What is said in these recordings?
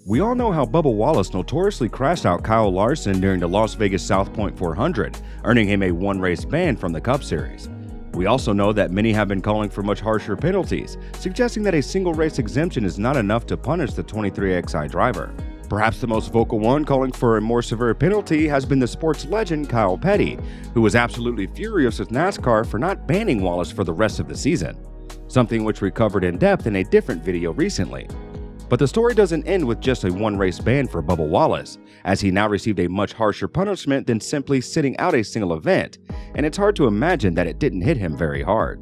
We all know how Bubba Wallace notoriously crashed out Kyle Larson during the Las Vegas South Point 400, earning him a one-race ban from the Cup Series. We also know that many have been calling for much harsher penalties, suggesting that a single race exemption is not enough to punish the 23XI driver. Perhaps the most vocal one calling for a more severe penalty has been the sports legend Kyle Petty, who was absolutely furious with NASCAR for not banning Wallace for the rest of the season, something which we covered in depth in a different video recently. But the story doesn't end with just a one-race ban for Bubba Wallace, as he now received a much harsher punishment than simply sitting out a single event, and it's hard to imagine that it didn't hit him very hard.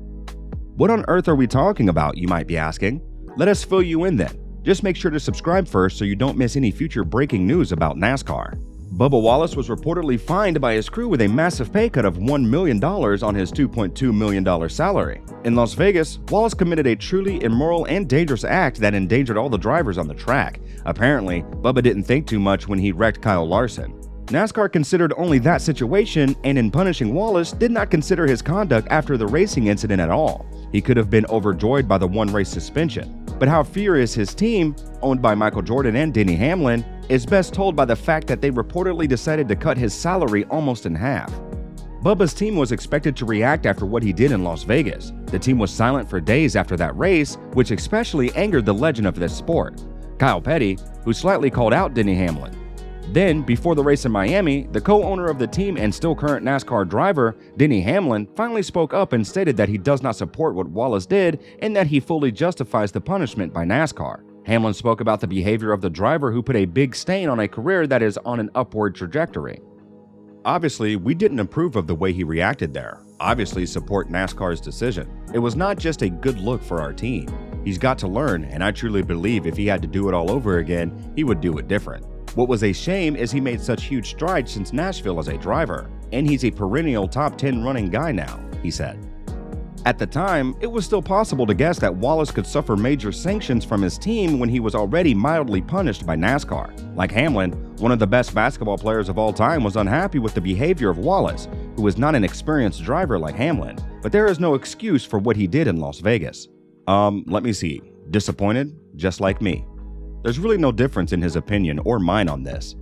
What on earth are we talking about, you might be asking? Let us fill you in then. Just make sure to subscribe first so you don't miss any future breaking news about NASCAR. Bubba Wallace was reportedly fined by his crew with a massive pay cut of $1 million on his $2.2 million salary. In Las Vegas, Wallace committed a truly immoral and dangerous act that endangered all the drivers on the track. Apparently, Bubba didn't think too much when he wrecked Kyle Larson. NASCAR considered only that situation, and in punishing Wallace, did not consider his conduct after the racing incident at all. He could have been overjoyed by the one-race suspension. But how furious his team, owned by Michael Jordan and Denny Hamlin, is best told by the fact that they reportedly decided to cut his salary almost in half. Bubba's team was expected to react after what he did in Las Vegas. The team was silent for days after that race, which especially angered the legend of this sport, Kyle Petty, who slightly called out Denny Hamlin. Then, before the race in Miami, the co-owner of the team and still current NASCAR driver, Denny Hamlin, finally spoke up and stated that he does not support what Wallace did and that he fully justifies the punishment by NASCAR. Hamlin spoke about the behavior of the driver who put a big stain on a career that is on an upward trajectory. Obviously, we didn't approve of the way he reacted there. Obviously, support NASCAR's decision. It was not just a good look for our team. He's got to learn, and I truly believe if he had to do it all over again, he would do it different. What was a shame is he made such huge strides since Nashville as a driver, and he's a perennial top 10 running guy now, he said. At the time, it was still possible to guess that Wallace could suffer major sanctions from his team when he was already mildly punished by NASCAR. Like Hamlin, one of the best basketball players of all time was unhappy with the behavior of Wallace, who is not an experienced driver like Hamlin, but there is no excuse for what he did in Las Vegas. Let me see. Disappointed? Just like me. There's really no difference in his opinion or mine on this.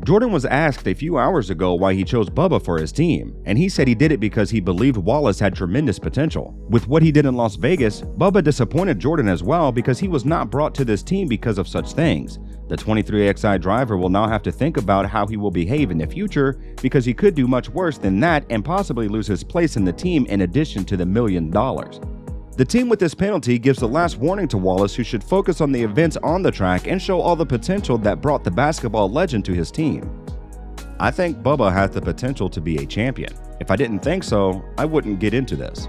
Jordan was asked a few hours ago why he chose Bubba for his team, and he said he did it because he believed Wallace had tremendous potential. With what he did in Las Vegas, Bubba disappointed Jordan as well because he was not brought to this team because of such things. The 23XI driver will now have to think about how he will behave in the future because he could do much worse than that and possibly lose his place in the team in addition to the $1 million. The team with this penalty gives the last warning to Wallace, who should focus on the events on the track and show all the potential that brought the basketball legend to his team. I think Bubba has the potential to be a champion. If I didn't think so, I wouldn't get into this.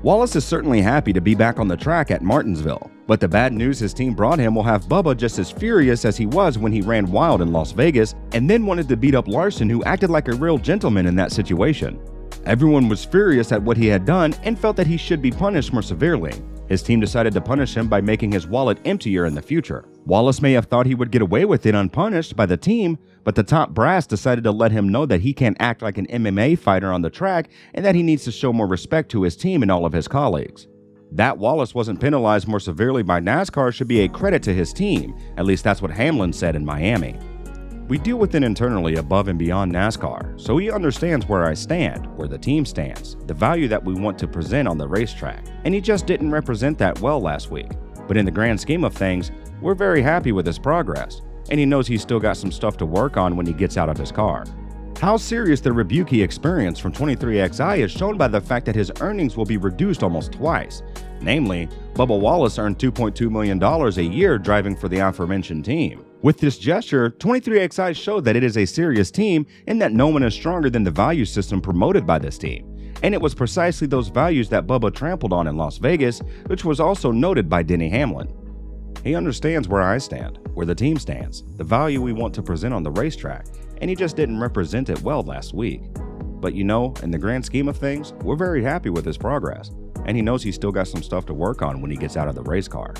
Wallace is certainly happy to be back on the track at Martinsville, but the bad news his team brought him will have Bubba just as furious as he was when he ran wild in Las Vegas and then wanted to beat up Larson, who acted like a real gentleman in that situation. Everyone was furious at what he had done and felt that he should be punished more severely. His team decided to punish him by making his wallet emptier in the future. Wallace may have thought he would get away with it unpunished by the team, but the top brass decided to let him know that he can't act like an MMA fighter on the track and that he needs to show more respect to his team and all of his colleagues. That Wallace wasn't penalized more severely by NASCAR should be a credit to his team, at least that's what Hamlin said in Miami. We deal with it internally above and beyond NASCAR, so he understands where I stand, where the team stands, the value that we want to present on the racetrack, and he just didn't represent that well last week. But in the grand scheme of things, we're very happy with his progress, and he knows he's still got some stuff to work on when he gets out of his car. How serious the rebuke he experienced from 23XI is shown by the fact that his earnings will be reduced almost twice. Namely, Bubba Wallace earned $2.2 million a year driving for the aforementioned team. With this gesture, 23XI showed that it is a serious team and that no one is stronger than the value system promoted by this team. And it was precisely those values that Bubba trampled on in Las Vegas, which was also noted by Denny Hamlin. He understands where I stand, where the team stands, the value we want to present on the racetrack, and he just didn't represent it well last week. But you know, in the grand scheme of things, we're very happy with his progress, and he knows he's still got some stuff to work on when he gets out of the race car.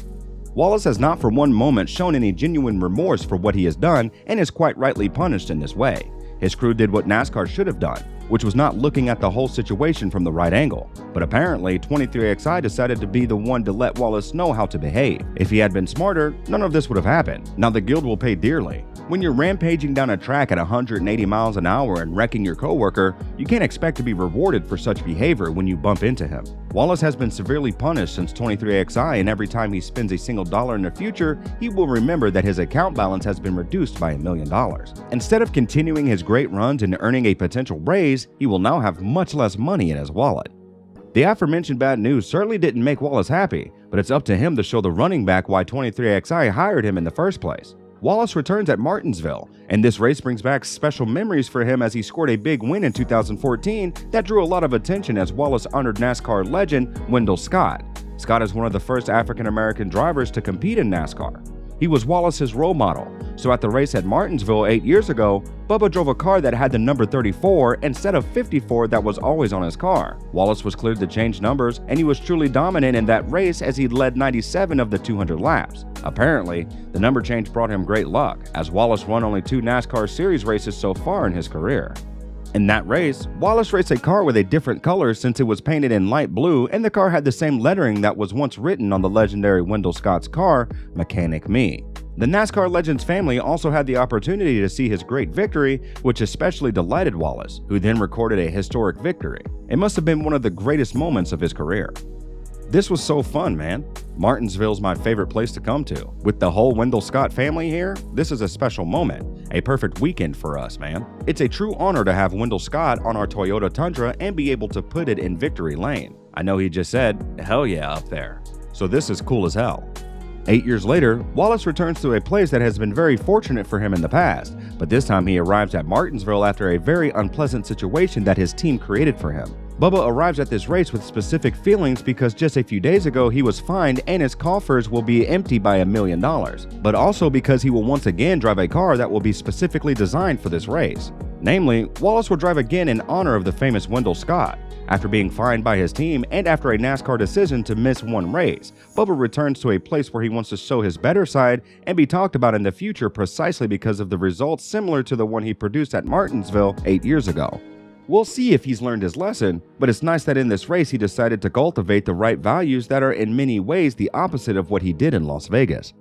Wallace has not for one moment shown any genuine remorse for what he has done and is quite rightly punished in this way. His crew did what NASCAR should have done. which was not looking at the whole situation from the right angle. But apparently, 23XI decided to be the one to let Wallace know how to behave. If he had been smarter, none of this would have happened. Now the guild will pay dearly. When you're rampaging down a track at 180 miles an hour and wrecking your coworker, you can't expect to be rewarded for such behavior when you bump into him. Wallace has been severely punished since 23XI, and every time he spends a single dollar in the future, he will remember that his account balance has been reduced by $1 million. Instead of continuing his great runs and earning a potential raise, he will now have much less money in his wallet. The aforementioned bad news certainly didn't make Wallace happy, but it's up to him to show the running back why 23XI hired him in the first place. Wallace returns at Martinsville, and this race brings back special memories for him as he scored a big win in 2014 that drew a lot of attention as Wallace honored NASCAR legend Wendell Scott. Scott is one of the first African-American drivers to compete in NASCAR. He was Wallace's role model, so at the race at Martinsville 8 years ago, Bubba drove a car that had the number 34 instead of 54 that was always on his car. Wallace was cleared to change numbers, and he was truly dominant in that race as he led 97 of the 200 laps. Apparently, the number change brought him great luck, as Wallace won only 2 NASCAR Series races so far in his career. In that race, Wallace raced a car with a different color since it was painted in light blue, and the car had the same lettering that was once written on the legendary Wendell Scott's car, Mechanic Me. The NASCAR legend's family also had the opportunity to see his great victory, which especially delighted Wallace, who then recorded a historic victory. It must have been one of the greatest moments of his career. This was so fun, man. Martinsville's my favorite place to come to. With the whole Wendell Scott family here, this is a special moment, a perfect weekend for us, man. It's a true honor to have Wendell Scott on our Toyota Tundra and be able to put it in victory lane. I know he just said, hell yeah, up there. So this is cool as hell. 8 years later, Wallace returns to a place that has been very fortunate for him in the past, but this time he arrives at Martinsville after a very unpleasant situation that his team created for him. Bubba arrives at this race with specific feelings because just a few days ago he was fined and his coffers will be empty by $1 million, but also because he will once again drive a car that will be specifically designed for this race. Namely, Wallace will drive again in honor of the famous Wendell Scott. After being fined by his team and after a NASCAR decision to miss one race, Bubba returns to a place where he wants to show his better side and be talked about in the future precisely because of the results similar to the one he produced at Martinsville 8 years ago. We'll see if he's learned his lesson, but it's nice that in this race he decided to cultivate the right values that are in many ways the opposite of what he did in Las Vegas.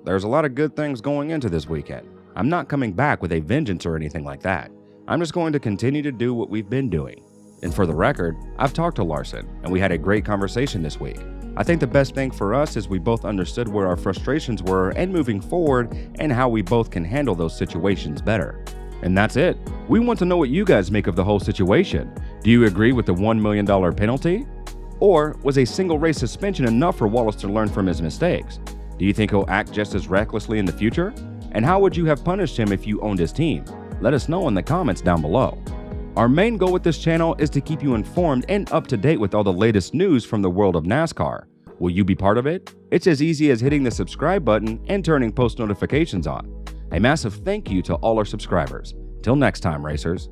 There's a lot of good things going into this weekend. I'm not coming back with a vengeance or anything like that. I'm just going to continue to do what we've been doing. And for the record, I've talked to Larson, and we had a great conversation this week. I think the best thing for us is we both understood where our frustrations were and moving forward and how we both can handle those situations better. And that's it. We want to know what you guys make of the whole situation. Do you agree with the $1 million penalty? Or was a single race suspension enough for Wallace to learn from his mistakes? Do you think he'll act just as recklessly in the future? And how would you have punished him if you owned his team? Let us know in the comments down below. Our main goal with this channel is to keep you informed and up to date with all the latest news from the world of NASCAR. Will you be part of it? It's as easy as hitting the subscribe button and turning post notifications on. A massive thank you to all our subscribers. Till next time, racers.